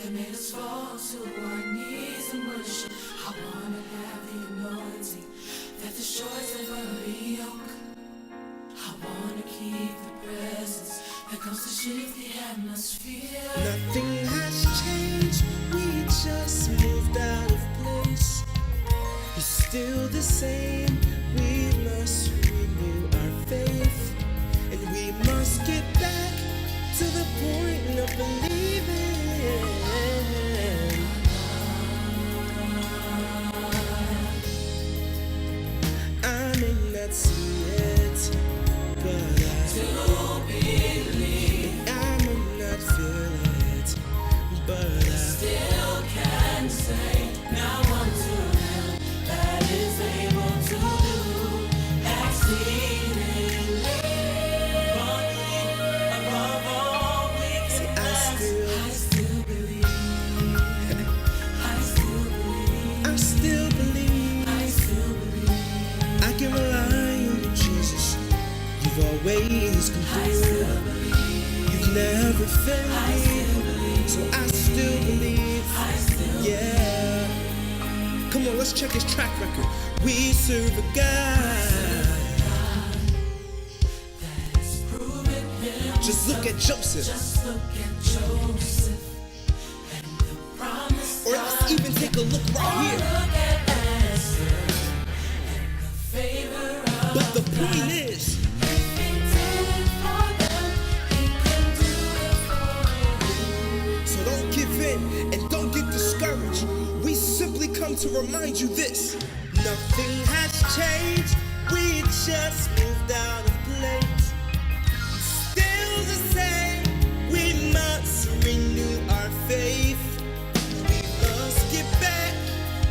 that made us fall to our knees and worship. I wanna have the anointing that destroys every yoke. I wanna keep the presence that comes to shift the atmosphere. Nothing has changed, we just moved out of place. He's still the same, we must renew our faith. And we must get back to the point of believing. I may not see it, but I do believe. I may not feel it, but I still can say now unto him that is able to do exceedingly above all we can ask. I still believe. I still believe. I still believe. I still believe. I can rely on you, Jesus. You've always come I still through. believe. You've never failed I still believe. so I still believe. I still Yeah. Come on, let's check his track record. We serve a God. that is proven him. Just look at Joseph, Just look at Joseph and the promise. or let's even take a look right here. Look at Esther and the favor of But the point is, if he did it for them, he can do it for you. so don't give in and don't get discouraged. We simply come to remind you this. Nothing has changed, we just moved out of place. Still the same, we must renew our faith. We must get back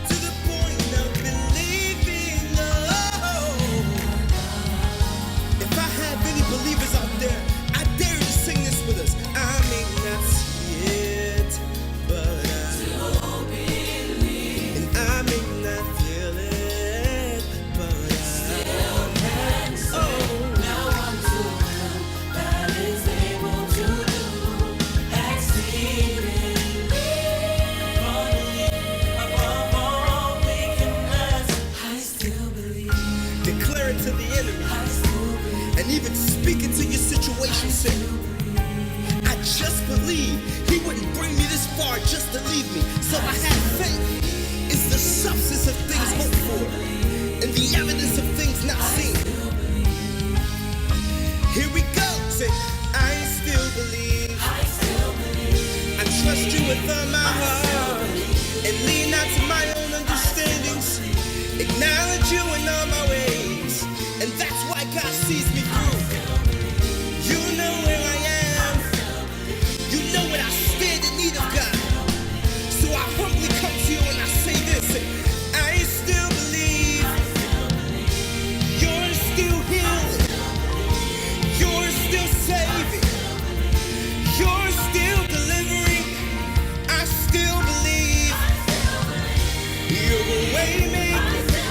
to the point of believing. Oh, if I have any believers out there, I dare you to sing this with us. I may not see it, but I Believe and I may not feel it, but still can say now unto him that is able to do exceedingly above all we can ask. I still believe. declare it to the enemy I still believe. and even speak it to your situation. Say, I just believe he wouldn't bring me this far just to leave me. So I have faith. It's the substance of things hoped for and the evidence of things not seen. Here we go. Say, I still believe. I still believe. I trust you with all my heart and lean not to my own understandings. Acknowledge you in all my ways, and that's why God sees me through. You know where I am. You know what I stand in need of, God. So I humbly come to you and I say this. I still believe. You're still healing. You're still saving. You're still delivering. I still believe. You're a way maker.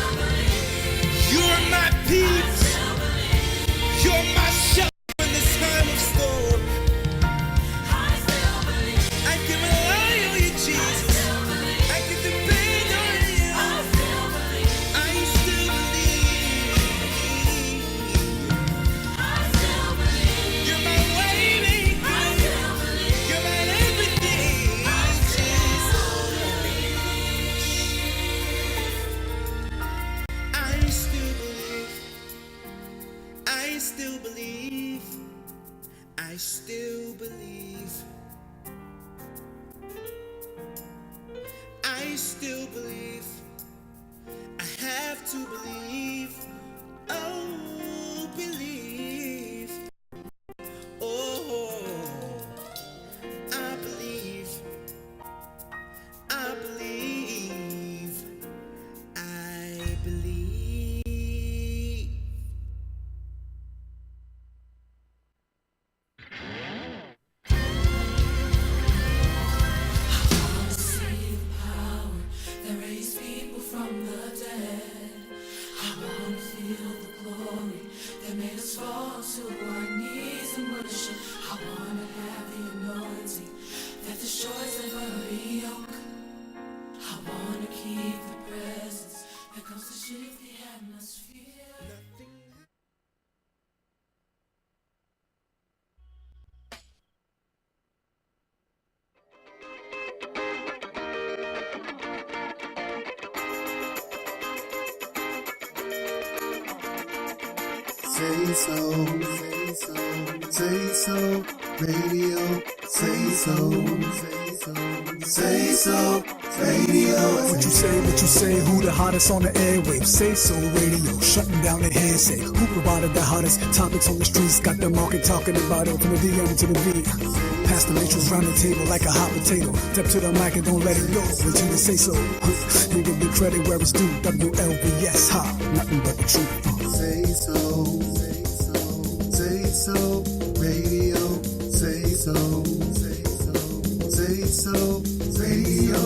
You're my peace. You're my shelter in this time of storm. I can rely on you, Jesus. I can depend on you. I still believe. You're my way maker. You're my everything, Jesus. I still believe. I still believe. I still believe. I still believe. I have to believe. Oh, believe. Oh, I believe. I believe. I believe. See the power that raised people from the dead. I SaySo Radio, SaySo Radio. What you say, who the hottest on the airwaves? SaySo Radio, shutting down the hearsay. Who provided the hottest topics on the streets? Got the market talking about it from the DM to the V. Pass the matrix round the table like a hot potato. Step to the mic and don't let it go until you say so. You give the credit where it's due. WLVS, nothing but the truth. SaySo Radio, SaySo Radio.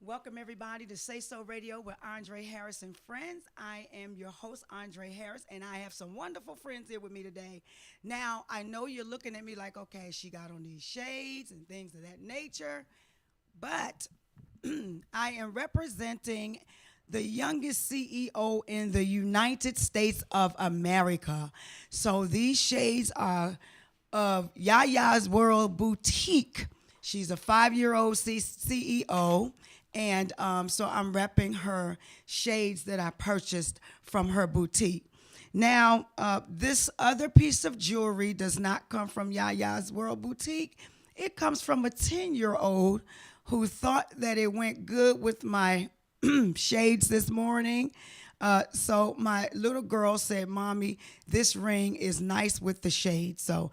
Welcome everybody to SaySo Radio with Andre Harris and friends. I am your host, Andre Harris, and I have some wonderful friends here with me today. Now, I know you're looking at me like, okay, she got on these shades and things of that nature, but I am representing the youngest CEO in the United States of America. So these shades are of Yaya's World Boutique. She's a 5-year-old CEO. And so I'm repping her shades that I purchased from her boutique. Now, this other piece of jewelry does not come from Yaya's World Boutique. It comes from a 10-year-old who thought that it went good with my shades this morning. So my little girl said, Mommy, this ring is nice with the shades. So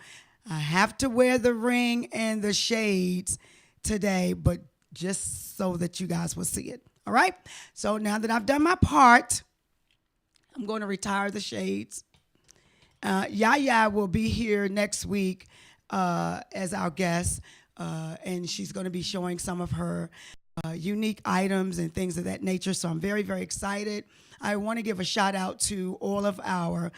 I have to wear the ring and the shades today, but just so that you guys will see it. All right? So now that I've done my part, I'm going to retire the shades. Yaya will be here next week as our guest, and she's going to be showing some of her unique items and things of that nature. So I'm very, very excited. I want to give a shout out to all of our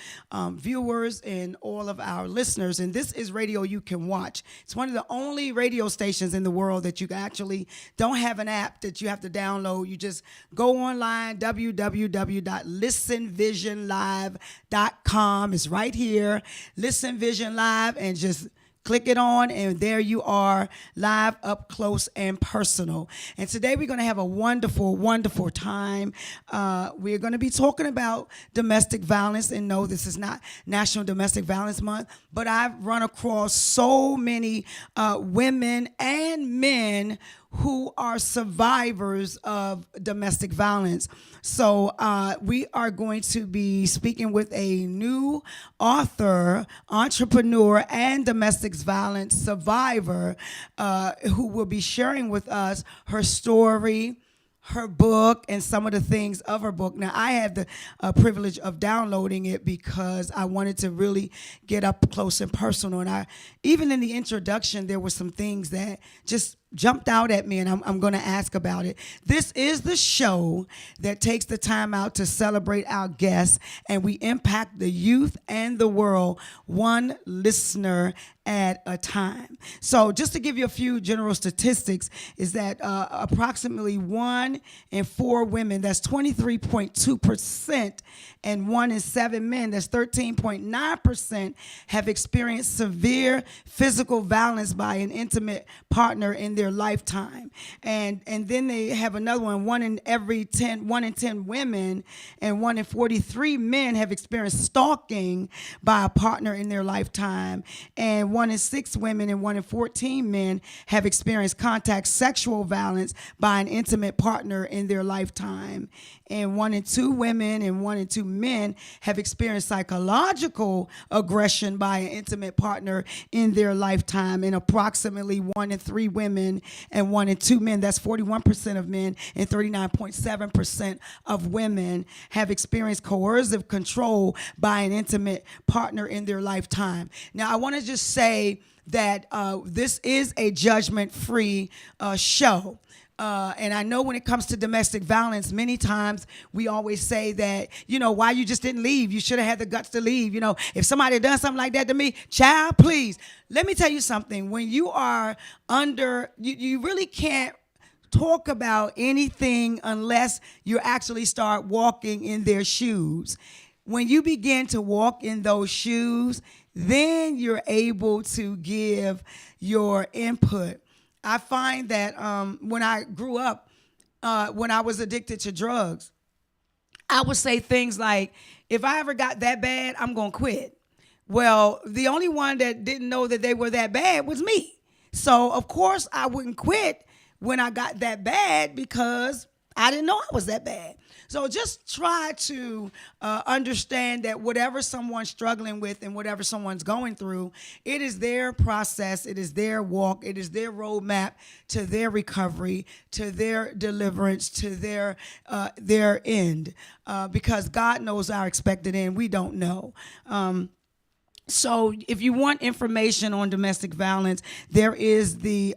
viewers and all of our listeners. And this is radio you can watch. It's one of the only radio stations in the world that you actually don't have an app that you have to download. You just go online, www.listenvisionlive.com. It's right here, Listen Vision Live, and just click it on, and there you are, live, up close, and personal. And today we're going to have a wonderful, wonderful time. We're going to be talking about domestic violence. And no, this is not National Domestic Violence Month, but I've run across so many women and men who are survivors of domestic violence. So we are going to be speaking with a new author, entrepreneur, and domestic violence survivor who will be sharing with us her story, her book, and some of the things of her book. Now, I had the privilege of downloading it because I wanted to really get up close and personal. And even in the introduction, there were some things that just jumped out at me, and I'm going to ask about it. This is the show that takes the time out to celebrate our guests, and we impact the youth and the world one listener at a time. So just to give you a few general statistics is that approximately 1 in 4 women, that's 23.2%, and 1 in 7 men, that's 13.9%, have experienced severe physical violence by an intimate partner in their lifetime. And then they have another one, 1 in 10 women and 1 in 43 men have experienced stalking by a partner in their lifetime. And 1 in 6 women and 1 in 14 men have experienced contact sexual violence by an intimate partner in their lifetime. And 1 in 2 women and 1 in 2 men have experienced psychological aggression by an intimate partner in their lifetime. And approximately 1 in 3 women and 1 in 2 men, that's 41% of men and 39.7% of women, have experienced coercive control by an intimate partner in their lifetime. Now, I want to just say that this is a judgment-free show. And I know when it comes to domestic violence, many times we always say that, why you just didn't leave? You should have had the guts to leave. If somebody had done something like that to me, child, please. Let me tell you something. When you are you really can't talk about anything unless you actually start walking in their shoes. when you begin to walk in those shoes, then you're able to give your input. I find that when I grew up, when I was addicted to drugs, I would say things like, if I ever got that bad, I'm going to quit. Well, the only one that didn't know that they were that bad was me. So, of course, I wouldn't quit when I got that bad because I didn't know I was that bad. So just try to understand that whatever someone's struggling with and whatever someone's going through, it is their process, it is their walk, it is their roadmap to their recovery, to their deliverance, to their end. Because God knows our expected end. We don't know. So if you want information on domestic violence, there is the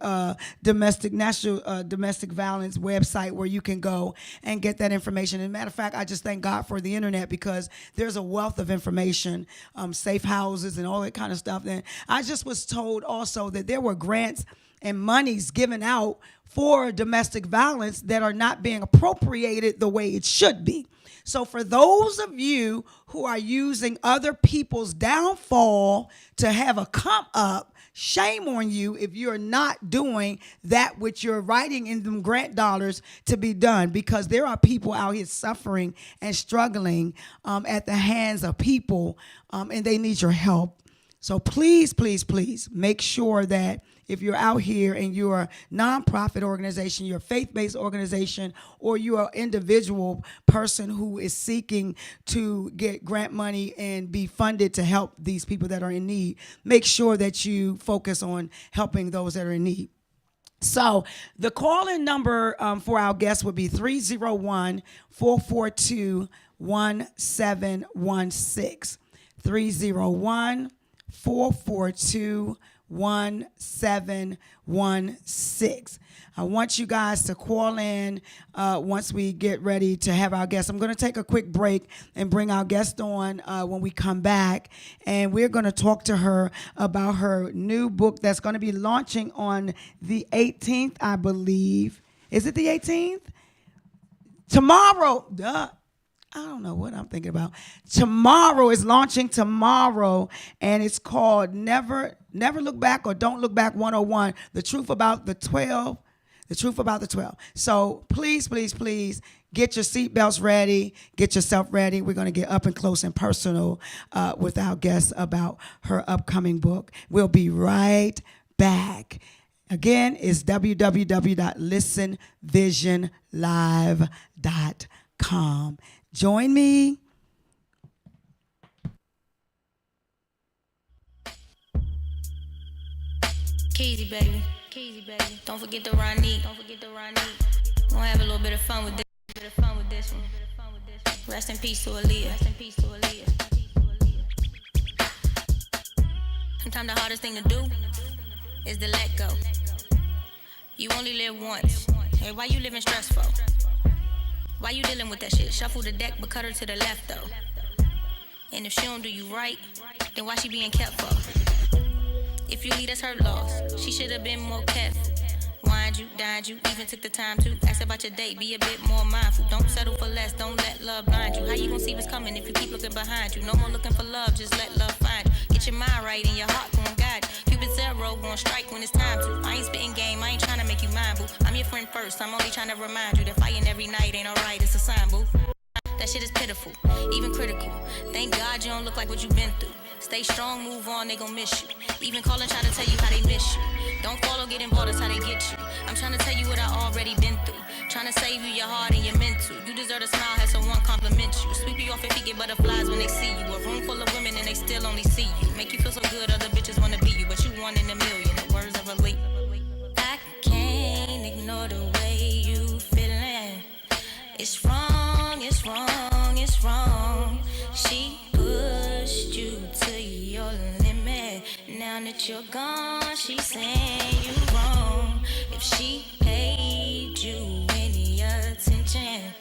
National Domestic Violence website where you can go and get that information. As a matter of fact, I just thank God for the internet because there's a wealth of information, safe houses and all that kind of stuff. And I just was told also that there were grants and monies given out for domestic violence that are not being appropriated the way it should be. So for those of you who are using other people's downfall to have a come up, shame on you if you're not doing that which you're writing in them grant dollars to be done, because there are people out here suffering and struggling at the hands of people, and they need your help. So please, please, please make sure that if you're out here and you're a nonprofit organization, you're a faith-based organization, or you're an individual person who is seeking to get grant money and be funded to help these people that are in need, make sure that you focus on helping those that are in need. So the call-in number for our guests would be 301-442-1716. 301-442-1716. I want you guys to call in once we get ready to have our guests. I'm going to take a quick break and bring our guest on when we come back. And we're going to talk to her about her new book that's going to be launching on the 18th, I believe. Is it the 18th? Tomorrow. Duh. I don't know what I'm thinking about. Tomorrow is launching tomorrow, and it's called Never Look Back or Don't Look Back 101, The Truth About the 12. The Truth About the 12. So please, please, please get your seatbelts ready. Get yourself ready. We're going to get up and close and personal with our guest about her upcoming book. We'll be right back. Again, it's www.listenvisionlive.com. Join me. Keezy, baby. Don't forget the Ronnie. Gonna have a little bit of fun with this one. Rest in peace to Aaliyah. Sometimes the hardest thing to do is to let go. You only live once. Hey, why you living stressful? Why you dealing with that shit? Shuffle the deck, but cut her to the left, though. And if she don't do you right, then why she being kept for? If you lead us her loss, she should have been more careful. Wined you, dined you, even took the time to ask about your date, be a bit more mindful. Don't settle for less, don't let love blind you. How you gonna see what's coming if you keep looking behind you? No more looking for love, just let love find you. Get your mind right and your heart gon' guide you. Cupid zero gon' strike when it's time to. I ain't spitting game, I ain't trying to make you mind, boo. I'm your friend first, I'm only trying to remind you that fighting every night ain't alright, it's a sign, boo. That shit is pitiful, even critical. Thank God you don't look like what you've been through. Stay strong, move on, they gon' miss you. Even call and try to tell you how they miss you. Don't follow, get involved, that's how they get you. I'm trying to tell you what I already been through. Trying to save you your heart and your mental. You deserve a smile, have someone compliment you. Sweep you off your feet, get butterflies when they see you. A room full of women and they still only see you. Make you feel so good, other bitches wanna be you, but you one in a million. The words of a leap. I can't ignore the way you feeling. It's wrong, it's wrong, it's wrong. She pushed you to your limit. Now that you're gone, she's saying you wrong. If she paid you any attention,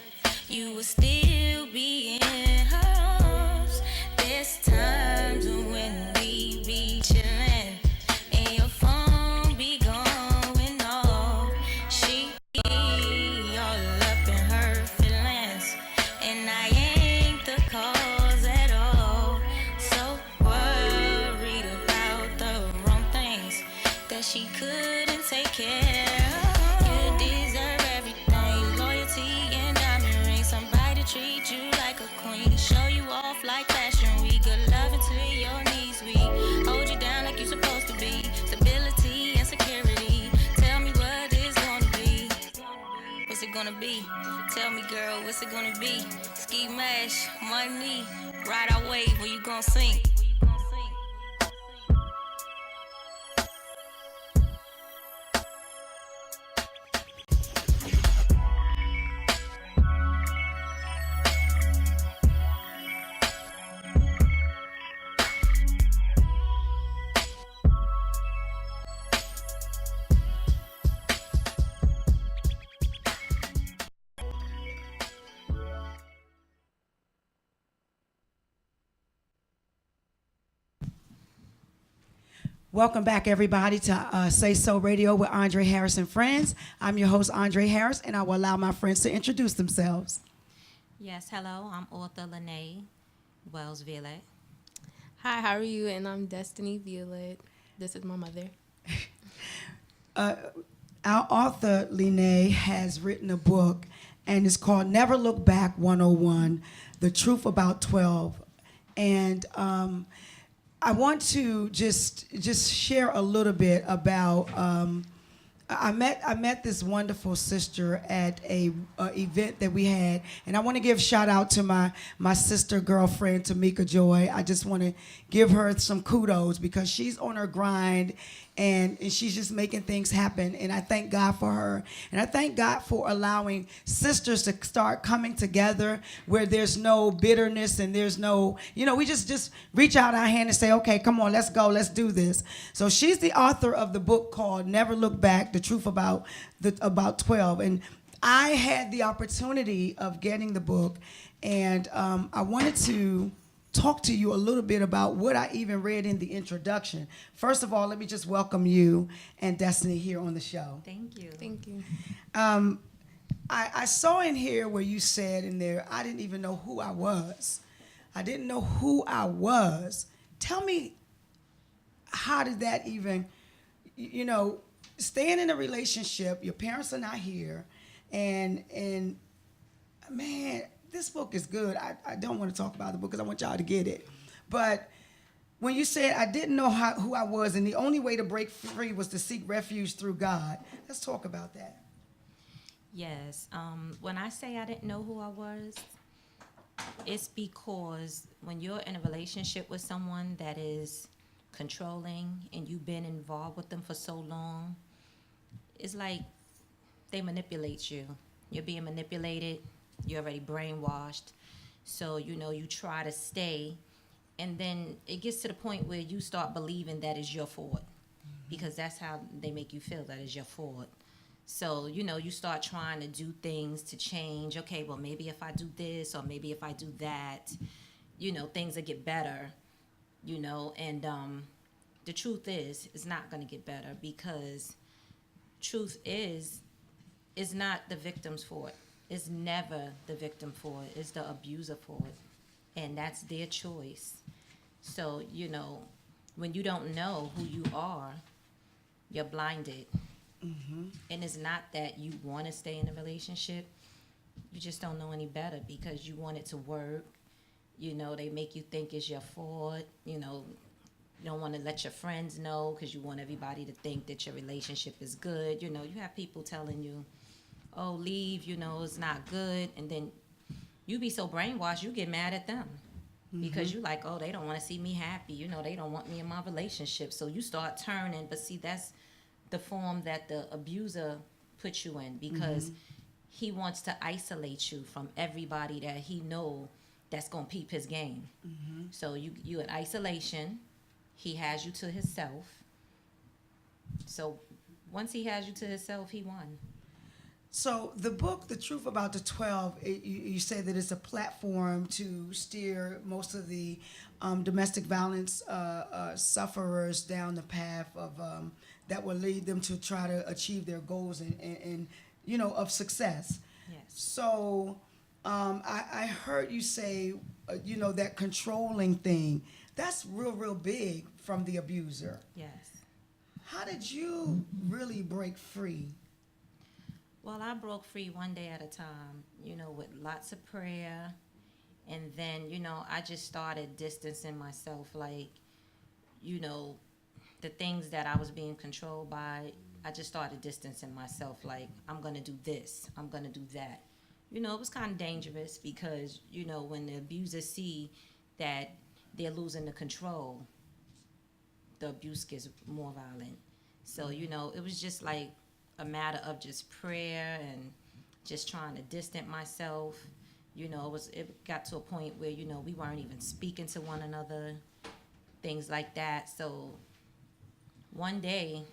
you would still be in her arms. There's times when we be chillin' and your phone be going off. She be all up in her feelings, and I ain't the cause at she couldn't take care. You deserve everything, loyalty and diamond rings. Somebody to treat you like a queen, show you off like fashion week. Good loving to your knees, we hold you down like you're supposed to be. Stability and security. Tell me what it's gonna be. What's it gonna be? Tell me, girl, what's it gonna be? Ski mash, money, ride our wave, where you gonna sink? Welcome back, everybody, to SaySo Radio with Andre Harris and Friends. I'm your host, Andre Harris, and I will allow my friends to introduce themselves. Yes, hello, I'm author Lene WLVS. Hi, how are you? And I'm Destiny Violet. This is my mother. Our author, Lene, has written a book, and it's called Never Look Back 101, The Truth About 12. And I want to just share a little bit about. I met this wonderful sister at a event that we had, and I want to give shout out to my sister girlfriend Tamika Joy. I just want to give her some kudos because she's on her grind, and she's just making things happen. And I thank God for her, and I thank God for allowing sisters to start coming together where there's no bitterness and there's no, we just reach out our hand and say, okay, come on, let's go, let's do this. So she's the author of the book called Never Look Back: The Truth About 12. And I had the opportunity of getting the book, and I wanted to talk to you a little bit about what I even read in the introduction. First of all, let me just welcome you and Destiny here on the show. Thank you. Thank you. I saw in here where you said in there, I didn't even know who I was. I didn't know who I was. Tell me, how did that even, staying in a relationship, your parents are not here, and man, this book is good. I don't want to talk about the book because I want y'all to get it. But when you said I didn't know who I was and the only way to break free was to seek refuge through God, let's talk about that. Yes, when I say I didn't know who I was, it's because when you're in a relationship with someone that is controlling and you've been involved with them for so long, it's like they manipulate you. You're being manipulated. You're already brainwashed. So, you try to stay. And then it gets to the point where you start believing that is your fault. Because that's how they make you feel, that is your fault. So, you start trying to do things to change. Okay, well, maybe if I do this or maybe if I do that, things will get better, And the truth is, it's not going to get better because truth is not the victim's fault. It's never the victim for it. It's the abuser for it. And that's their choice. So, when you don't know who you are, you're blinded. Mm-hmm. And it's not that you want to stay in a relationship. You just don't know any better because you want it to work. They make you think it's your fault. You don't want to let your friends know because you want everybody to think that your relationship is good. You have people telling you, oh, leave, it's not good. And then you be so brainwashed, you get mad at them. Mm-hmm. Because you like, oh, they don't want to see me happy. They don't want me in my relationship. So you start turning. But see, that's the form that the abuser puts you in because he wants to isolate you from everybody that he know that's going to peep his game. Mm-hmm. So you in isolation. He has you to himself. So once he has you to himself, he won. So the book, The Truth About the 12, you say that it's a platform to steer most of the domestic violence sufferers down the path of that will lead them to try to achieve their goals and of success. Yes. So I heard you say, that controlling thing, that's real big from the abuser. Yes. How did you really break free? Well, I broke free one day at a time, with lots of prayer. And then, I just started distancing myself. Like, the things that I was being controlled by, I just started distancing myself. Like, I'm going to do this, I'm going to do that. It was kind of dangerous because, when the abusers see that they're losing the control, the abuse gets more violent. So, it was just like a matter of just prayer and just trying to distance myself. It got to a point where, we weren't even speaking to one another, things like that. So one day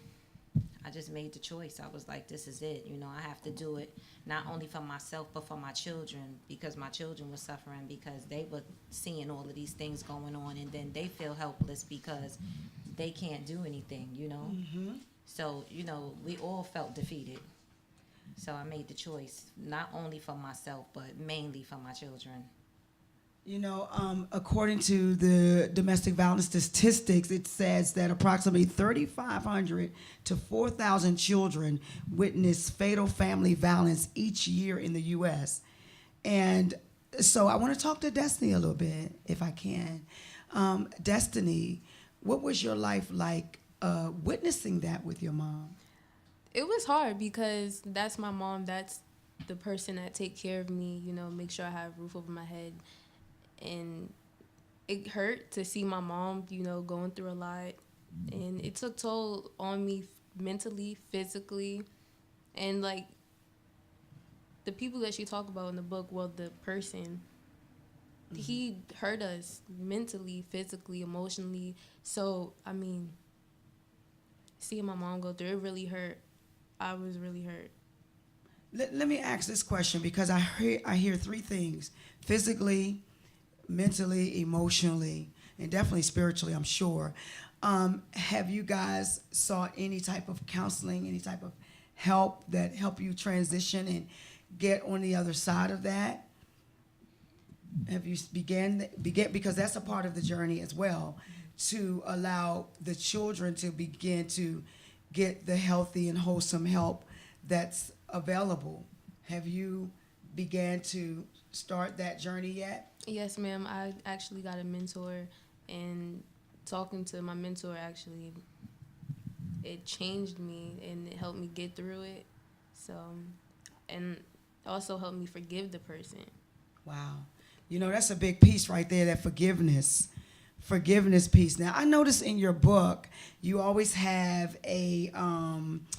I just made the choice. I was like, this is it. I have to do it not only for myself, but for my children, because my children were suffering because they were seeing all of these things going on, and then they feel helpless because they can't do anything, Mm-hmm. So, we all felt defeated. So I made the choice, not only for myself, but mainly for my children. According to the domestic violence statistics, it says that approximately 3,500 to 4,000 children witness fatal family violence each year in the U.S. And so I want to talk to Destiny a little bit, if I can. Destiny, what was your life like witnessing that with your mom? It was hard because that's my mom. That's the person that take care of me, make sure I have a roof over my head. And it hurt to see my mom, going through a lot. And it took toll on me mentally, physically. And, like, the people that she talked about in the book, well, the person, he hurt us mentally, physically, emotionally. So, I mean, seeing my mom go through it really hurt. I was really hurt. Let me ask this question because I hear three things: physically, mentally, emotionally, and definitely spiritually, I'm sure. Have you guys sought any type of counseling, any type of help that help you transition and get on the other side of that? Have you began because that's a part of the journey as well, to allow the children to begin to get the healthy and wholesome help that's available? Have you began to start that journey yet? Yes, ma'am. I actually got a mentor, and talking to my mentor, actually, it changed me, and it helped me get through it. So, and also helped me forgive the person. Wow. That's a big piece right there, that forgiveness piece. Now, I noticed in your book, you always have a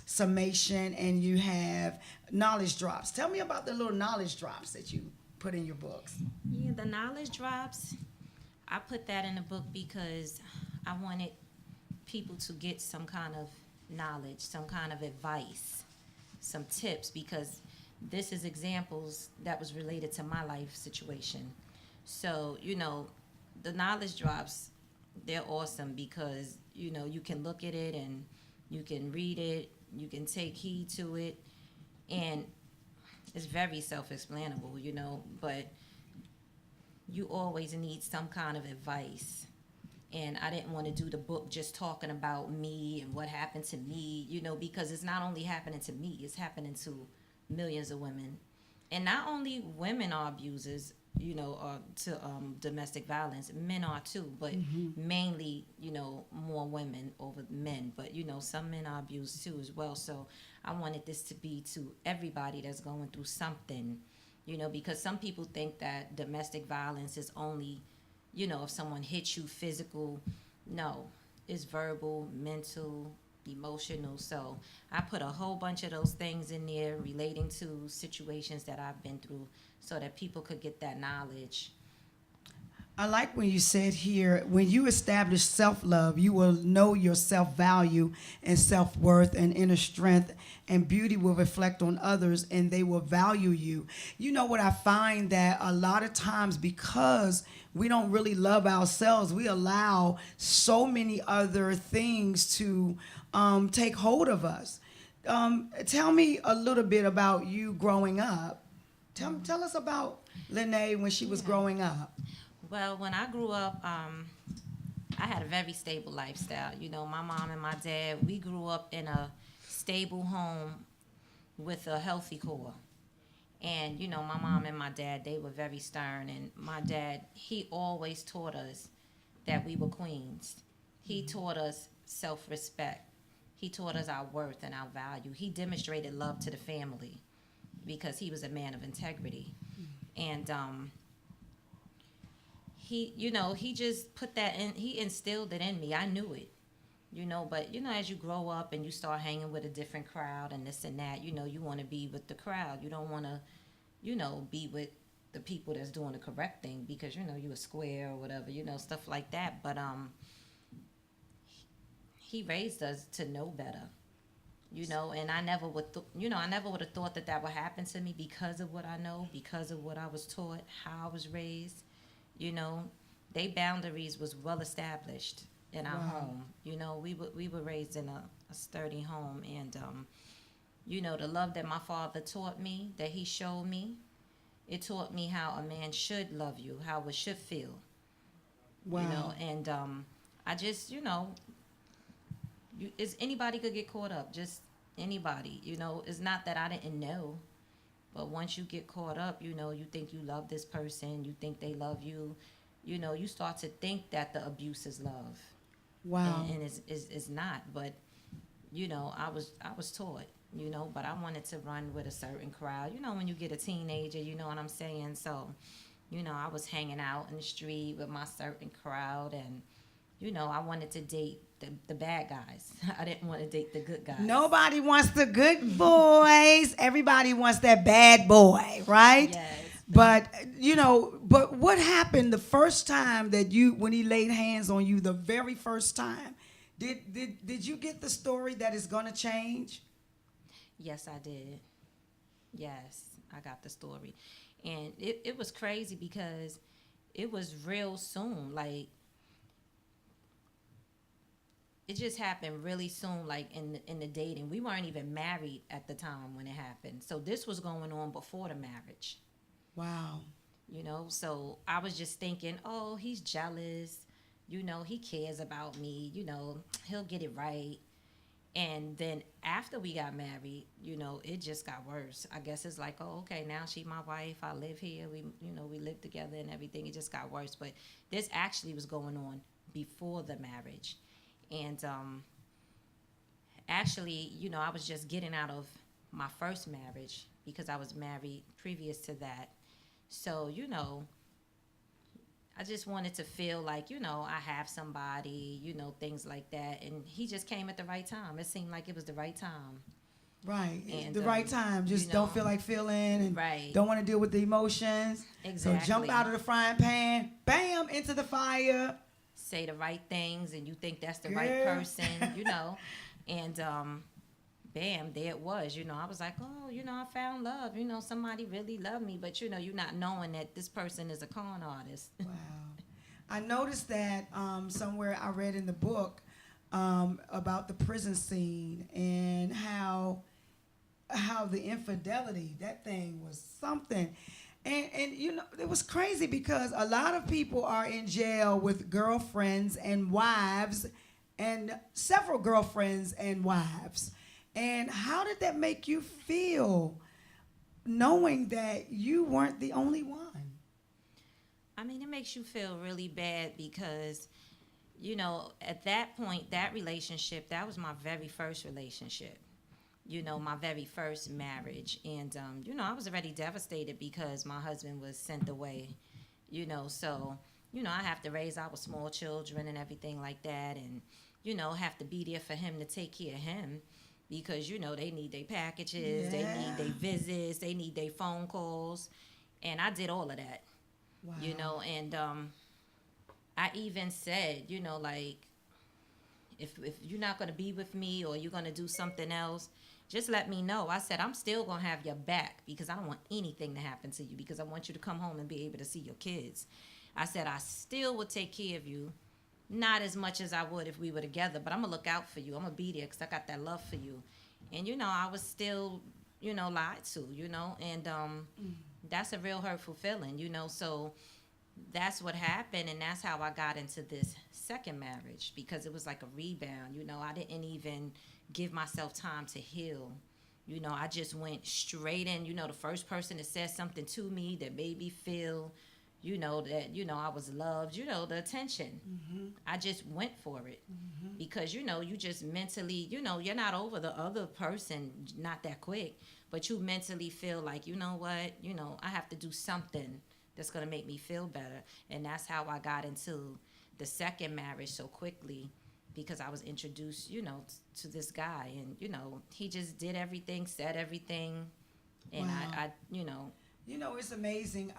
summation and you have knowledge drops. Tell me about the little knowledge drops that you put in your books. Yeah, the knowledge drops, I put that in the book because I wanted people to get some kind of knowledge, some kind of advice, some tips, because this is examples that was related to my life situation. So, the knowledge drops, they're awesome because, you can look at it and you can read it, you can take heed to it, and it's very self-explanable, but you always need some kind of advice. And I didn't want to do the book just talking about me and what happened to me, because it's not only happening to me, it's happening to millions of women. And not only women are abusers, or to domestic violence, men are too, but mainly, more women over men. But, some men are abused too as well. So I wanted this to be to everybody that's going through something, because some people think that domestic violence is only, if someone hits you physical. No, it's verbal, mental, emotional. So I put a whole bunch of those things in there relating to situations that I've been through so that people could get that knowledge. I like when you said here, when you establish self-love, you will know your self-value and self-worth and inner strength, and beauty will reflect on others and they will value you. You know what I find, that a lot of times, because we don't really love ourselves, we allow so many other things to take hold of us. Tell me a little bit about you growing up. Tell us about Lene when she was growing up. Well, when I grew up, I I had a very stable lifestyle. You know, my mom and my dad, we grew up in a stable home with a healthy core. And, you know, my mom and my dad, they were very stern. And my dad, he always taught us that we were queens. He taught us self-respect. He taught us our worth and our value. He demonstrated love to the family because he was a man of integrity. And he, you know, he just put that in, he instilled it in me. I knew it, you know, but, you know, as you grow up and you start hanging with a different crowd and this and that, you know, you want to be with the crowd. You don't want to, you know, be with the people that's doing the correct thing because, you know, you a square or whatever, you know, stuff like that. But he raised us to know better, you know, and I never would, I never would have thought that would happen to me because of what I know, because of what I was taught, how I was raised. You know, they boundaries was well established in our home. You know, we were raised in a sturdy home, and you know, the love that my father taught me, that he showed me, it taught me how a man should love you, how it should feel. Wow. You know, and I just, you know, anybody could get caught up, just anybody. You know, it's not that I didn't know. But once you get caught up, you know, you think you love this person, you think they love you, you know, you start to think that the abuse is love. Wow. And it's not. But, you know, I was taught, you know, but I wanted to run with a certain crowd. You know, when you get a teenager, you know what I'm saying? So, you know, I was hanging out in the street with my certain crowd, and, you know, I wanted to date the bad guys. I didn't want to date the good guys. Nobody wants the good boys. Everybody wants that bad boy, right? Yes. But, you know, but what happened the first time that when he laid hands on you, the very first time? Did you get the story that it's going to change? Yes, I did. Yes, I got the story. And it was crazy because it was real soon. Like, it just happened really soon, like in the dating. We weren't even married at the time when it happened. So this was going on before the marriage. Wow. You know, so I was just thinking, oh, he's jealous. You know, he cares about me. You know, he'll get it right. And then after we got married, you know, it just got worse. I guess it's like, oh, okay, now she's my wife. I live here. We live together and everything. It just got worse. But this actually was going on before the marriage. And actually, you know, I was just getting out of my first marriage because I was married previous to that. So, you know, I just wanted to feel like, you know, I have somebody, you know, things like that. And he just came at the right time. It seemed like it was the right time. Right. And, the right time. Just you know, don't feel like feeling and right. don't want to deal with the emotions. Exactly. So jump out of the frying pan, bam, into the fire. Say the right things and you think that's the right person, you know. And bam, there it was. You know, I was like, oh, you know, I found love. You know, somebody really loved me. But, you know, you're not knowing that this person is a con artist. Wow. I noticed that somewhere I read in the book about the prison scene and how the infidelity, that thing was something. And you know, it was crazy because a lot of people are in jail with girlfriends and wives and several girlfriends and wives. And how did that make you feel knowing that you weren't the only one? I mean, it makes you feel really bad because, you know, at that point, that relationship, that was my very first relationship. You know, my very first marriage. And, you know, I was already devastated because my husband was sent away, you know. So, you know, I have to raise our small children and everything like that and, you know, have to be there for him to take care of him because, you know, they need their packages, they need their visits, they need their phone calls. And I did all of that, Wow. you know. And I even said, you know, like, if you're not going to be with me or you're going to do something else, just let me know. I said, I'm still going to have your back because I don't want anything to happen to you because I want you to come home and be able to see your kids. I said, I still will take care of you. Not as much as I would if we were together, but I'm going to look out for you. I'm going to be there because I got that love for you. And, you know, I was still, you know, lied to, you know, and that's a real hurtful feeling, you know. So that's what happened, and that's how I got into this second marriage, because it was like a rebound. I didn't even give myself time to heal. I just went straight in. The first person that said something to me that made me feel, that, I was loved, the attention. I just went for it. Because, you just mentally, you're not over the other person, not that quick, but you mentally feel like, you know what, I have to do something that's going to make me feel better. And that's how I got into the second marriage so quickly, because I was introduced, to this guy. And, he just did everything, said everything. And Wow. It's amazing.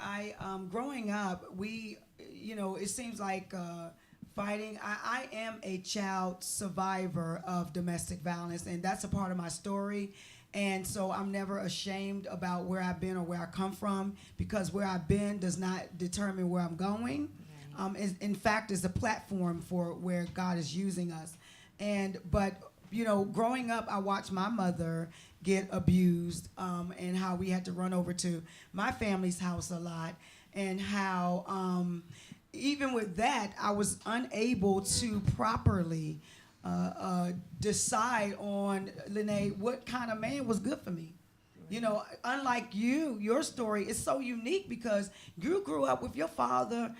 Growing up, it seems like fighting. I am a child survivor of domestic violence, and that's a part of my story. And so I'm never ashamed about where I've been or where I come from, because where I've been does not determine where I'm going. In fact, is a platform for where God is using us. But growing up, I watched my mother get abused, and how we had to run over to my family's house a lot, and how even with that, I was unable to properly decide on, Lene, what kind of man was good for me. Unlike you, your story is so unique because you grew up with your father,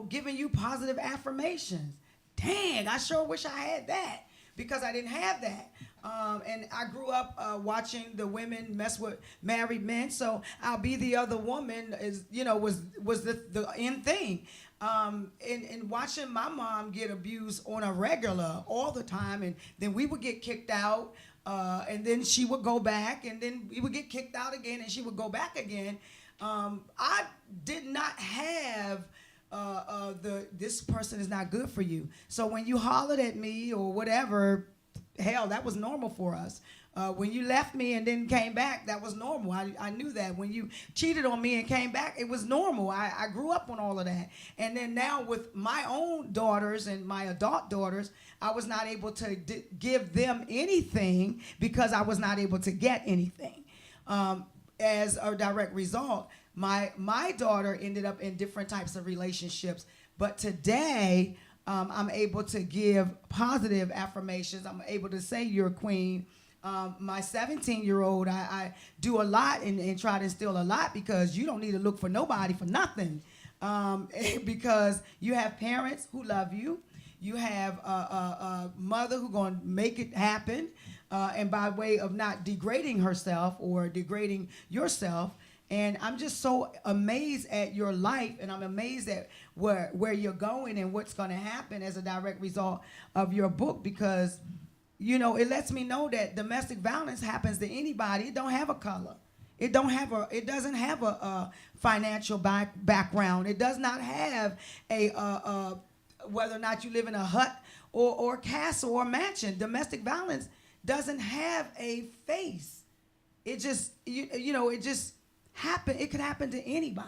giving you positive affirmations. Dang, I sure wish I had that, because I didn't have that. And I grew up watching the women mess with married men, so I'll be the other woman was the end thing. And watching my mom get abused on a regular all the time, and then we would get kicked out, and then she would go back, and then we would get kicked out again, and she would go back again. I did not have this person is not good for you. So when you hollered at me or whatever, hell, that was normal for us. When you left me and then came back, that was normal. I knew that. When you cheated on me and came back, it was normal. I grew up on all of that. And then now with my own daughters and my adult daughters, I was not able to give them anything because I was not able to get anything. As a direct result, my daughter ended up in different types of relationships. But today, I'm able to give positive affirmations. I'm able to say you're a queen. My 17-year-old, I do a lot and try to instill a lot, because you don't need to look for nobody for nothing, because you have parents who love you. You have a mother who's going to make it happen, and by way of not degrading herself or degrading yourself. And I'm just so amazed at your life, and I'm amazed at where you're going and what's going to happen as a direct result of your book, because it lets me know that domestic violence happens to anybody. It don't have a color. It doesn't have a financial background. It does not have a whether or not you live in a hut or castle or mansion. Domestic violence doesn't have a face. It just it just happen. It could happen to anybody.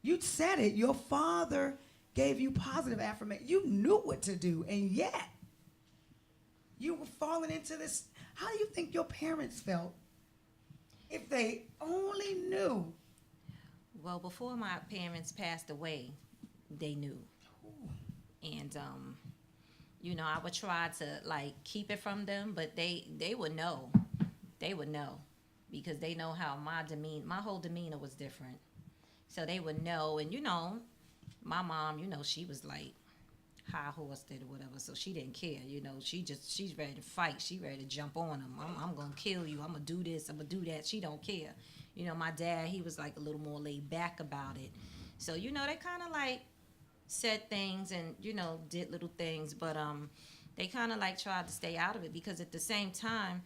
You said it. Your father gave you positive affirmation. You knew what to do, and yet you were falling into this. How do you think your parents felt if they only knew? Well, before my parents passed away, they knew. And, I would try to, keep it from them, but they would know. They would know, because they know how my whole demeanor was different. So they would know. And, my mom, she was like, high horsed it or whatever, so she didn't care. She's ready to fight. She ready to jump on him. I'm gonna kill you. I'm gonna do this. I'm gonna do that. She don't care. My dad, he was like a little more laid back about it. So they kind of like said things and did little things, but they kind of like tried to stay out of it, because at the same time,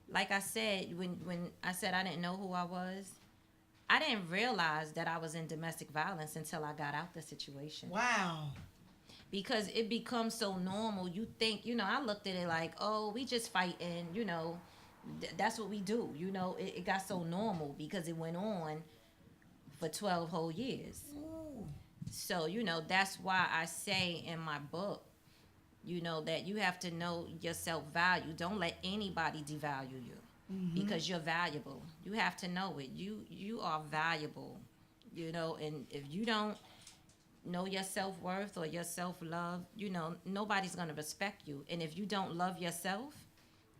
like I said, when I said I didn't know who I was, I didn't realize that I was in domestic violence until I got out the situation. Wow. Because it becomes so normal. You think, I looked at it like, oh, we just fighting, that's what we do. It got so normal because it went on for 12 whole years. Ooh. So, that's why I say in my book, that you have to know your self-value. Don't let anybody devalue you, because you're valuable. You have to know it. You are valuable. And if you don't know your self-worth or your self-love, nobody's going to respect you. And if you don't love yourself,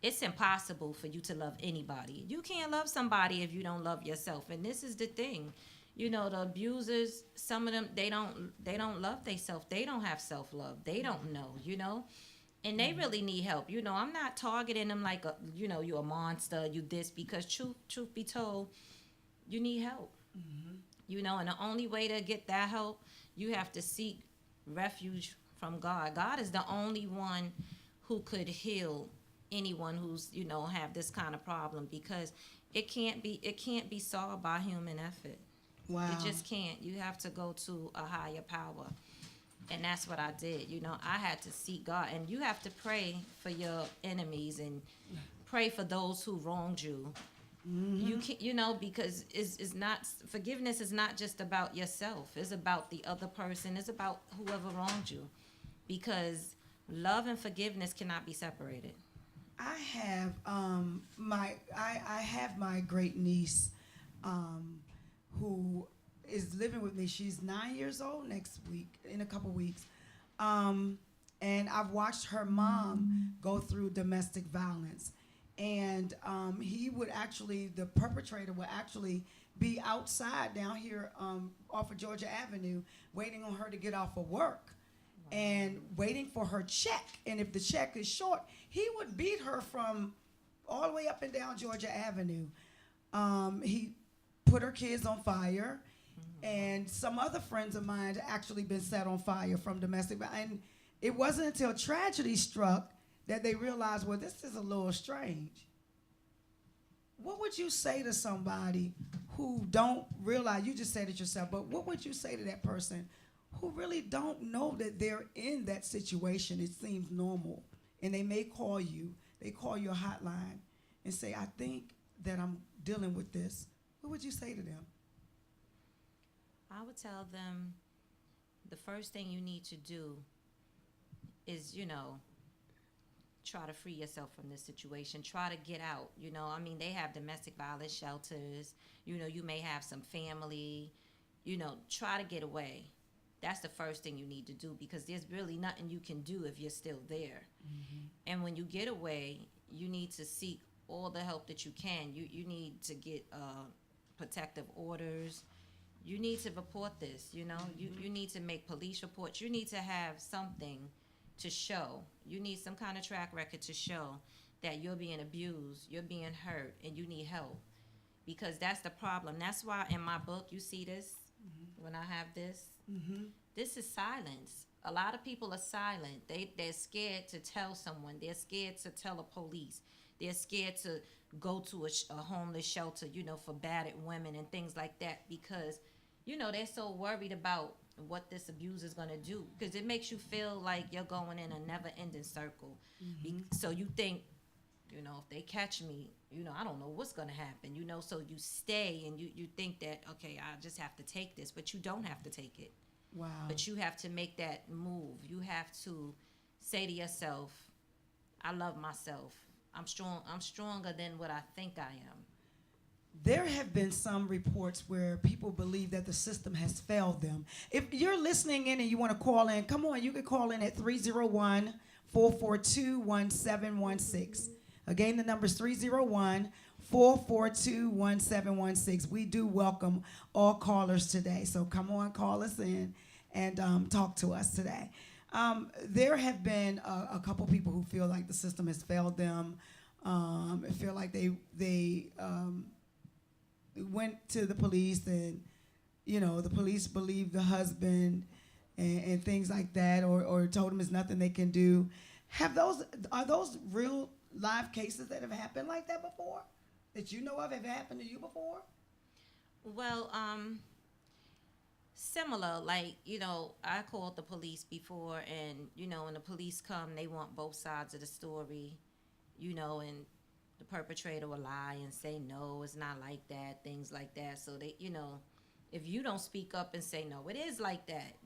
it's impossible for you to love anybody. You can't love somebody if you don't love yourself. And this is the thing. The abusers, some of them, they don't love themselves. They don't have self-love. They don't know. And they really need help. I'm not targeting them like, you're a monster, you this, because truth be told, you need help. And the only way to get that help, you have to seek refuge from God. God is the only one who could heal anyone who's, have this kind of problem, because it can't be solved by human effort. Wow. It just can't. You have to go to a higher power. And that's what I did. I had to seek God. And you have to pray for your enemies and pray for those who wronged you. You can't, because it's not, forgiveness is not just about yourself. It's about the other person. It's about whoever wronged you. Because love and forgiveness cannot be separated. I have I have my great niece who is living with me. She's 9 years old next week, in a couple weeks. And I've watched her mom go through domestic violence. And the perpetrator would actually be outside down here off of Georgia Avenue, waiting on her to get off of work and waiting for her check. And if the check is short, he would beat her from all the way up and down Georgia Avenue. He put her kids on fire, and some other friends of mine had actually been set on fire from domestic violence. And it wasn't until tragedy struck that they realized, well, this is a little strange. What would you say to somebody who don't realize, you just said it yourself, but what would you say to that person who really don't know that they're in that situation? It seems normal. And they may call you a hotline and say, I think that I'm dealing with this. What would you say to them? I would tell them the first thing you need to do is, try to free yourself from this situation. Try to get out. They have domestic violence shelters. You may have some family. Try to get away. That's the first thing you need to do, because there's really nothing you can do if you're still there. And when you get away, you need to seek all the help that you can. You need to get protective orders. You need to report this. You need to make police reports. You need to have something to show. You need some kind of track record to show that you're being abused, you're being hurt, and you need help. Because that's the problem. That's why in my book, you see this, when I have this, this is silence. A lot of people are silent. They're scared to tell someone. They're scared to tell a police. They're scared to go to a homeless shelter, for battered women and things like that, because, they're so worried about what this abuse is going to do, because it makes you feel like you're going in a never-ending circle. So you think, if they catch me, I don't know what's going to happen, so you stay and you think that, okay, I just have to take this, but you don't have to take it. Wow. But you have to make that move. You have to say to yourself, I love myself. I'm strong. I'm stronger than what I think I am. There have been some reports where people believe that the system has failed them. If you're listening in and you want to call in, come on, you can call in at 301-442-1716. Again, the number is 301-442-1716. We do welcome all callers today, so come on, call us in and talk to us today. There have been a couple people who feel like the system has failed them, feel like they went to the police and, the police believed the husband and things like that, or told him there's nothing they can do. Are those real live cases that have happened like that before, that you know of? Have happened to you before? Well, similar, like, I called the police before, and, when the police come, they want both sides of the story, and the perpetrator will lie and say, no, it's not like that, things like that. So they, if you don't speak up and say, no, it is like that,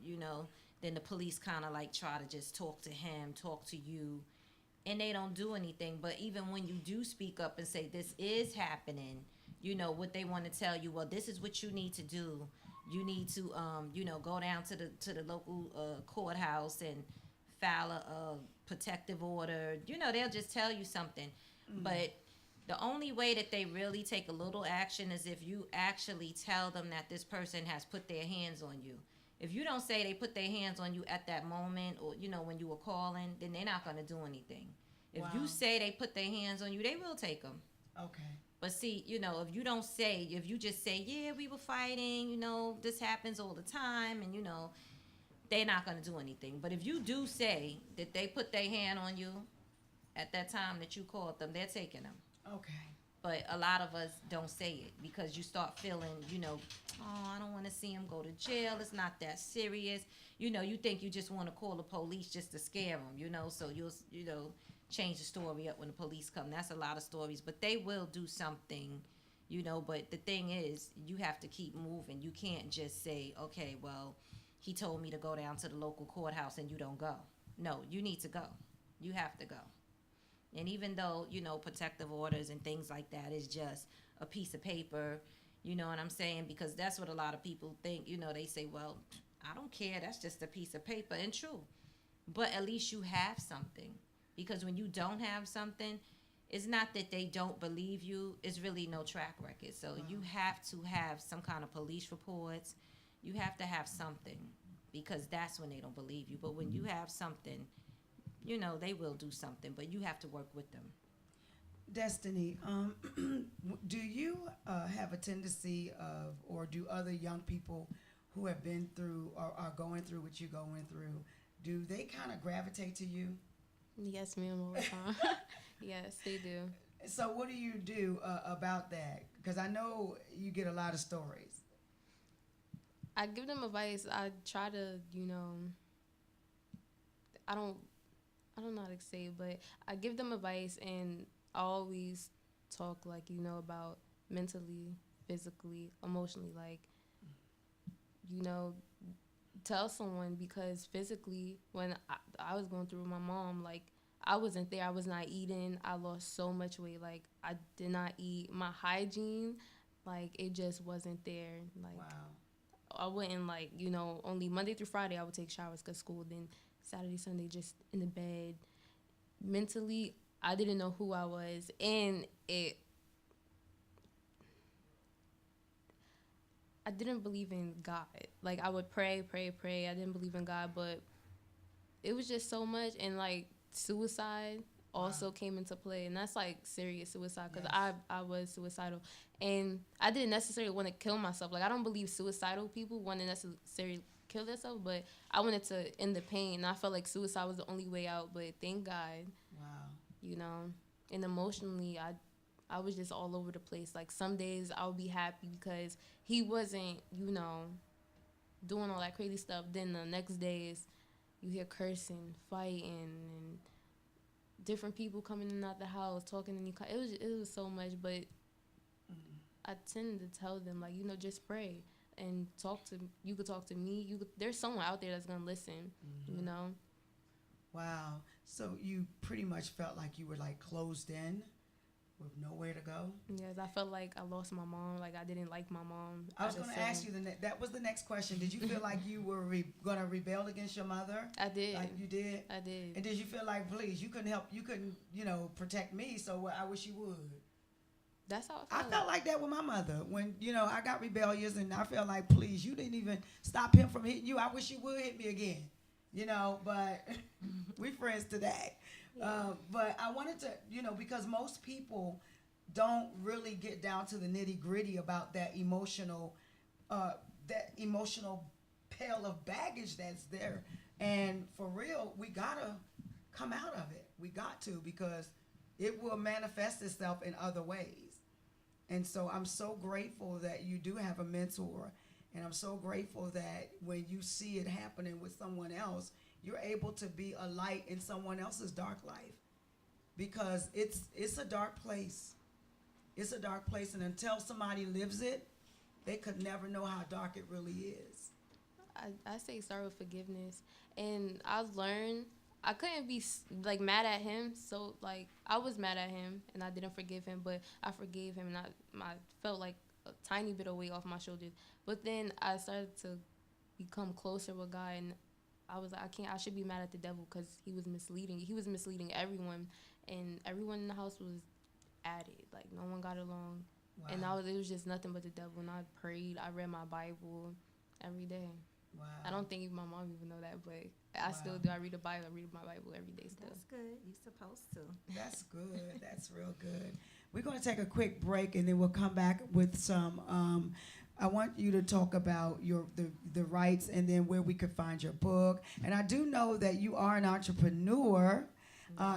then the police kind of like try to just talk to him, talk to you, and they don't do anything. But even when you do speak up and say, this is happening, what they want to tell you, well, this is what you need to do. you need to go down to the local courthouse and file a protective order. They'll just tell you something. But the only way that they really take a little action is if you actually tell them that this person has put their hands on you. If you don't say they put their hands on you at that moment, or when you were calling, then they're not going to do anything. If you say they put their hands on you, they will take them. Okay. But see, if you just say, yeah, we were fighting, this happens all the time, and they're not going to do anything. But if you do say that they put their hand on you at that time that you called them, they're taking them. Okay. But a lot of us don't say it because you start feeling, I don't want to see him go to jail. It's not that serious. You think you just want to call the police just to scare them, so you'll, change the story up when the police come. That's a lot of stories, but they will do something, but the thing is, you have to keep moving. You can't just say, okay, well, he told me to go down to the local courthouse and you don't go. No, you need to go. You have to go. And even though, protective orders and things like that is just a piece of paper, you know what I'm saying? Because that's what a lot of people think. They say, well, I don't care. That's just a piece of paper. And true. But at least you have something. Because when you don't have something, it's not that they don't believe you. It's really no track record. So you have to have some kind of police reports. You have to have something. Because that's when they don't believe you. But when you have something, they will do something, but you have to work with them. Destiny, do you have a tendency of, or do other young people who have been through or are going through what you're going through, do they kind of gravitate to you? Yes, ma'am, all the time. Yes, they do. So what do you do about that? Because I know you get a lot of stories. I give them advice. I try to, I don't know how to say it, but I give them advice, and I always talk, about mentally, physically, emotionally, tell someone, because physically, when I was going through with my mom, I wasn't there. I was not eating. I lost so much weight. I did not eat. My hygiene, it just wasn't there. Wow. I wouldn't, only Monday through Friday I would take showers because school, then Saturday, Sunday, just in the bed. Mentally, I didn't know who I was, and I didn't believe in God. I would pray. I didn't believe in God, but it was just so much, and suicide also came into play, and that's serious suicide, because I was suicidal, and I didn't necessarily want to kill myself. I don't believe suicidal people want to necessarily kill themselves, but I wanted to end the pain, and I felt like suicide was the only way out. But thank God, and emotionally, I was just all over the place. Some days I would be happy because he wasn't, doing all that crazy stuff. Then the next days, you hear cursing, fighting, and different people coming in and out the house, talking in your car. It was so much, but I tend to tell them, just pray. And you could talk to me. There's someone out there that's gonna listen. Wow. So you pretty much felt like you were closed in, with nowhere to go. Yes, I felt like I lost my mom. I didn't like my mom. I was gonna ask you that was the next question. Did you feel like you were gonna rebel against your mother? I did. You did. I did. And did you feel like, please, you couldn't protect me? So I wish you would. That's how I felt. I felt like that with my mother when, I got rebellious, and I felt like, please, you didn't even stop him from hitting you. I wish you would hit me again, but we friends today. Yeah. But I wanted to, because most people don't really get down to the nitty gritty about that emotional pail of baggage that's there. And for real, we gotta come out of it. We got to, because it will manifest itself in other ways. And so I'm so grateful that you do have a mentor, and I'm so grateful that when you see it happening with someone else, you're able to be a light in someone else's dark life, because it's a dark place. It's a dark place, and until somebody lives it, they could never know how dark it really is. I say start with forgiveness, and I've learned I couldn't be mad at him. So I was mad at him, and I didn't forgive him, but I forgave him, and I felt like a tiny bit of weight off my shoulders. But then I started to become closer with God, and I was like, I should be mad at the devil because he was misleading. He was misleading everyone, and everyone in the house was at it. Like, no one got along. Wow. And it was just nothing but the devil. And I prayed. I read my Bible every day. Wow. I don't think even my mom even know that, but I still do. I read the Bible. I read my Bible every day still. That's good. You're supposed to. That's good. That's real good. We're going to take a quick break, and then we'll come back with some. I want you to talk about the rights, and then where we could find your book. And I do know that you are an entrepreneur.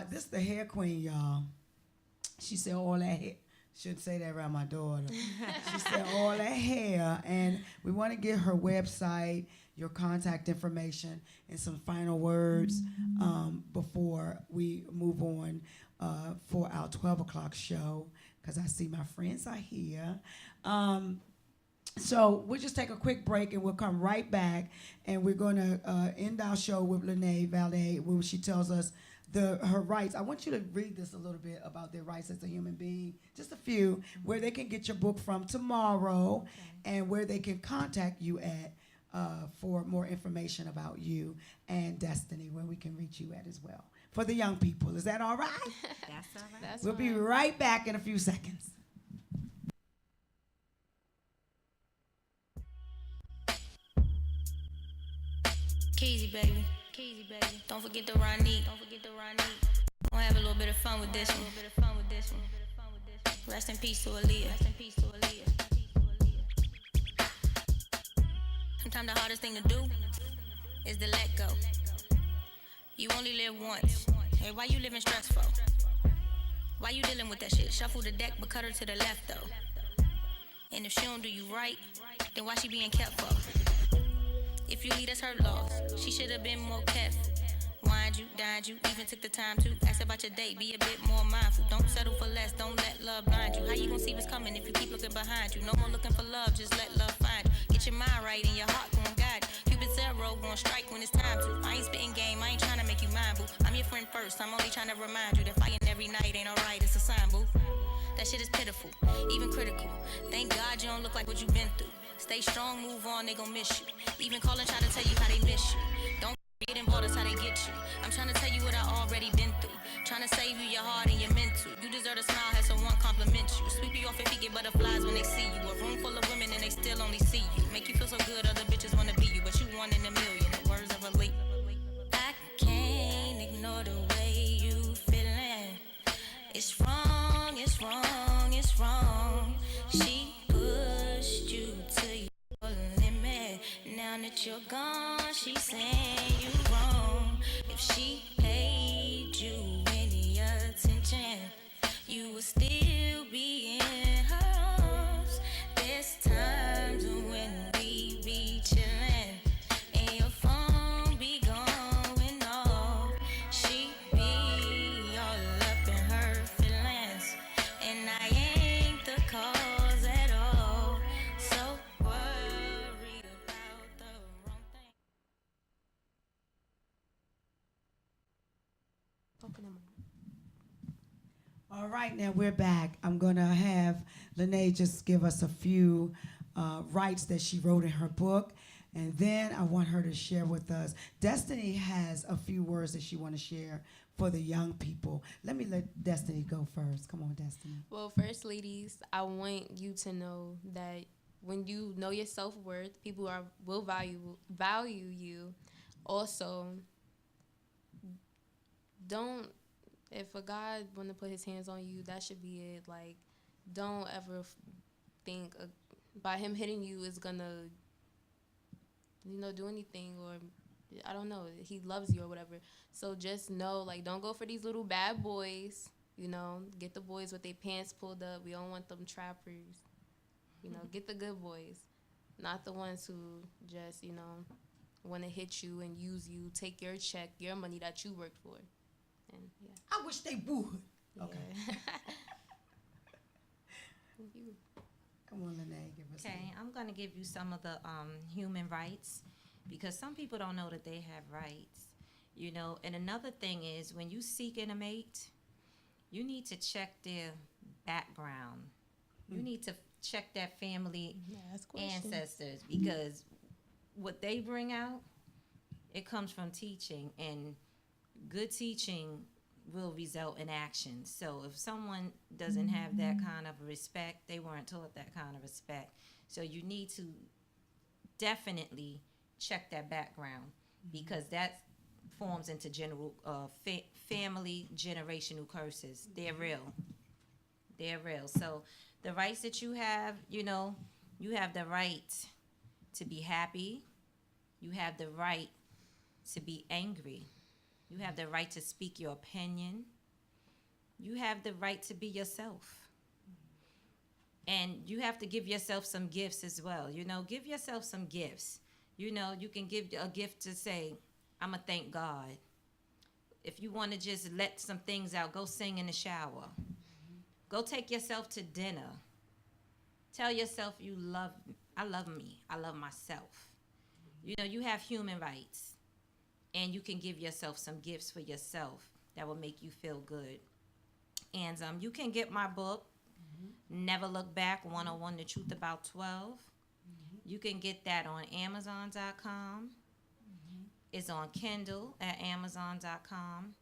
This is the hair queen, y'all. She said all that hair. Shouldn't say that around my daughter. She said all that hair. And we want to get her website, your contact information, and some final words before we move on for our 12 o'clock show, because I see my friends are here. So we'll just take a quick break, and we'll come right back, and we're going to end our show with Lene Valet, where she tells us her rights. I want you to read this a little bit about their rights as a human being, just a few, where they can get your book from tomorrow, and where they can contact you at for more information about you and Destiny, where we can reach you at as well. For the young people, is that all right? That's all right. We'll be right back in a few seconds. Keezy, baby. Don't forget the Ronnie. Gonna have a little bit of fun with this one. Rest in peace to Aaliyah. Sometimes the hardest thing to do is to let go. You only live once. Hey, why you living stressful? Why you dealing with that shit? Shuffle the deck, but cut her to the left, though. And if she don't do you right, then why she being kept for? If you lead us her loss, she should have been more careful. Wined you, dined you, even took the time to ask about your date. Be a bit more mindful. Don't settle for less, don't let love blind you. How you gonna see what's coming if you keep looking behind you? No more looking for love, just let love find you. Get your mind right and your heart gon' guide you. Cupid zero gon' strike when it's time to. I ain't spitting game, I ain't trying to make you mine, boo. I'm your friend first, I'm only trying to remind you that fighting every night ain't alright, it's a sign, boo. That shit is pitiful, even critical. Thank God you don't look like what you've been through. Stay strong, move on, they gon' miss you. Even calling, try to tell you how they miss you. Don't get involved, that's how they get you. I'm trying to tell you what I already been through. Trying to save you your heart and your mental. You deserve a smile, have someone compliment you. Sweep you off your feet, get butterflies when they see you. A room full of women and they still only see you. Make you feel so good, other bitches wanna be you, but you one in a million. The words of a leap. I can't ignore the way you feeling. It's wrong, it's wrong, it's wrong. She pushed you to your limit. Now that you're gone, she's saying you wrong. If she paid you any attention, you would still be in her arms. There's times when we be chillin', and your phone be going off. She be all up in her feelings, and I ain't the cause at all. So worried about the wrong thing. All right, now we're back. I'm going to have Lene just give us a few rights that she wrote in her book, and then I want her to share with us. Destiny has a few words that she want to share for the young people. Let Destiny go first. Come on, Destiny. Well, first, ladies, I want you to know that when you know your self-worth, people will value you. Also, if a God want to put his hands on you, that should be it. Like, don't ever think by him hitting you is gonna, do anything, or I don't know, he loves you or whatever. So just know, like, don't go for these little bad boys, get the boys with their pants pulled up. We don't want them trappers. Get the good boys, not the ones who just, want to hit you and use you, take your check, your money that you worked for. And yeah. I wish they would. Okay. Yeah. Thank you. Come on, Lene, give us. Okay, I'm going to give you some of the human rights, because some people don't know that they have rights, And another thing is, when you seeking a mate, you need to check their background. You need to check that family Ask questions. ancestors, because what they bring out, it comes from teaching, and good teaching will result in action. So if someone doesn't have that kind of respect, they weren't taught that kind of respect. So you need to definitely check that background, because that forms into general family generational curses. They're real. They're real. So the rights that you have, you have the right to be happy. You have the right to be angry. You have the right to speak your opinion. You have the right to be yourself. And you have to give yourself some gifts as well. Give yourself some gifts. You can give a gift to say, I'm going to thank God. If you want to just let some things out, go sing in the shower. Go take yourself to dinner. Tell yourself I love me. I love myself. You have human rights. And you can give yourself some gifts for yourself that will make you feel good. And you can get my book, Never Look Back, 101 The Truth About 12. You can get that on Amazon.com. It's on Kindle at Amazon.com.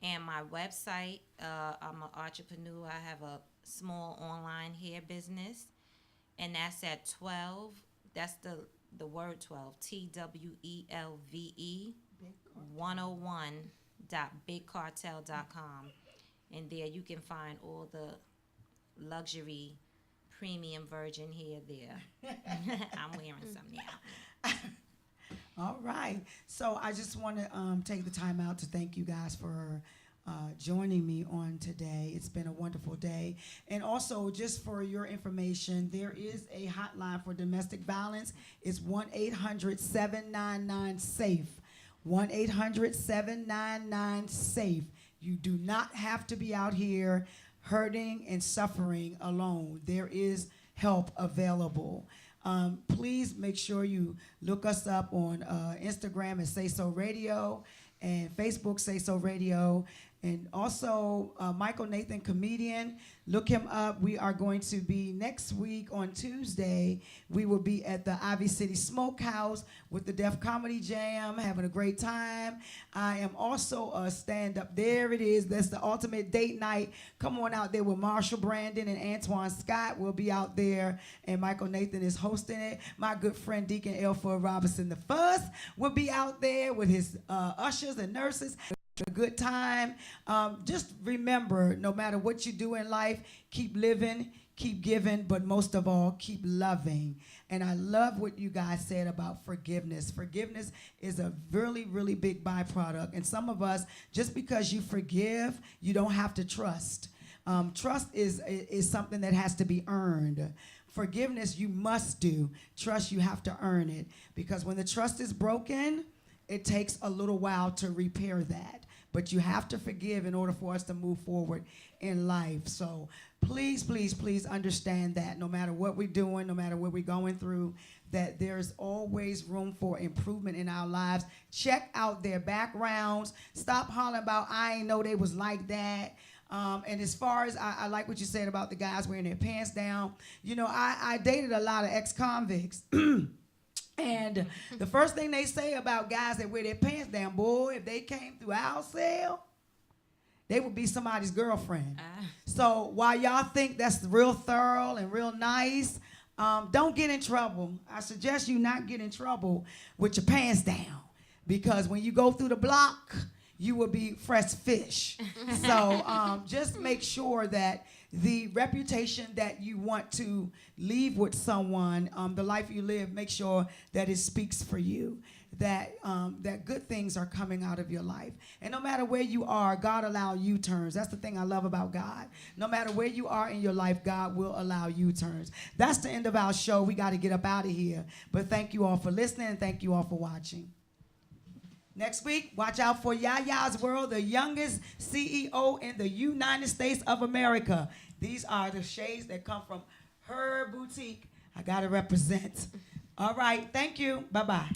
And my website, I'm an entrepreneur. I have a small online hair business. And that's at 12. That's the word 12, TWELVE 101.bigcartel.com. And there you can find all the luxury premium virgin hair there. I'm wearing some now. All right. So I just want to take the time out to thank you guys for joining me on today. It's been a wonderful day. And also, just for your information, there is a hotline for domestic violence. It's 1-800-799-SAFE. 1-800-799-SAFE. You do not have to be out here hurting and suffering alone. There is help available. Please make sure you look us up on Instagram at SaySo Radio and Facebook SaySo Radio. And also, Michael Nathan, comedian, look him up. We are going to be next week on Tuesday. We will be at the Ivy City Smokehouse with the Def Comedy Jam, having a great time. I am also a stand-up. There it is. That's the ultimate date night. Come on out there with Marshall Brandon and Antoine Scott. We'll be out there, and Michael Nathan is hosting it. My good friend Deacon Elford Robinson the First will be out there with his ushers and nurses. A good time. Just remember, no matter what you do in life, keep living, keep giving, but most of all, keep loving. And I love what you guys said about forgiveness. Forgiveness is a really, really big byproduct. And some of us, just because you forgive, you don't have to trust. Trust is something that has to be earned. Forgiveness you must do. Trust, you have to earn it. Because when the trust is broken, it takes a little while to repair that. But you have to forgive in order for us to move forward in life. So please, please, please understand that no matter what we're doing, no matter what we're going through, that there's always room for improvement in our lives. Check out their backgrounds. Stop hollering about, I ain't know they was like that. And as far as, I like what you said about the guys wearing their pants down. I dated a lot of ex-convicts. And the first thing they say about guys that wear their pants down, boy, if they came through our cell, they would be somebody's girlfriend. So while y'all think that's real thorough and real nice, don't get in trouble. I suggest you not get in trouble with your pants down, because when you go through the block, you will be fresh fish. So just make sure that the reputation that you want to leave with someone, the life you live, make sure that it speaks for you, that good things are coming out of your life. And no matter where you are, God allow U-turns. That's the thing I love about God. No matter where you are in your life, God will allow U-turns. That's the end of our show. We got to get up out of here. But thank you all for listening, and thank you all for watching. Next week, watch out for Yaya's World, the youngest CEO in the United States of America. These are the shades that come from her boutique. I got to represent. All right. Thank you. Bye-bye.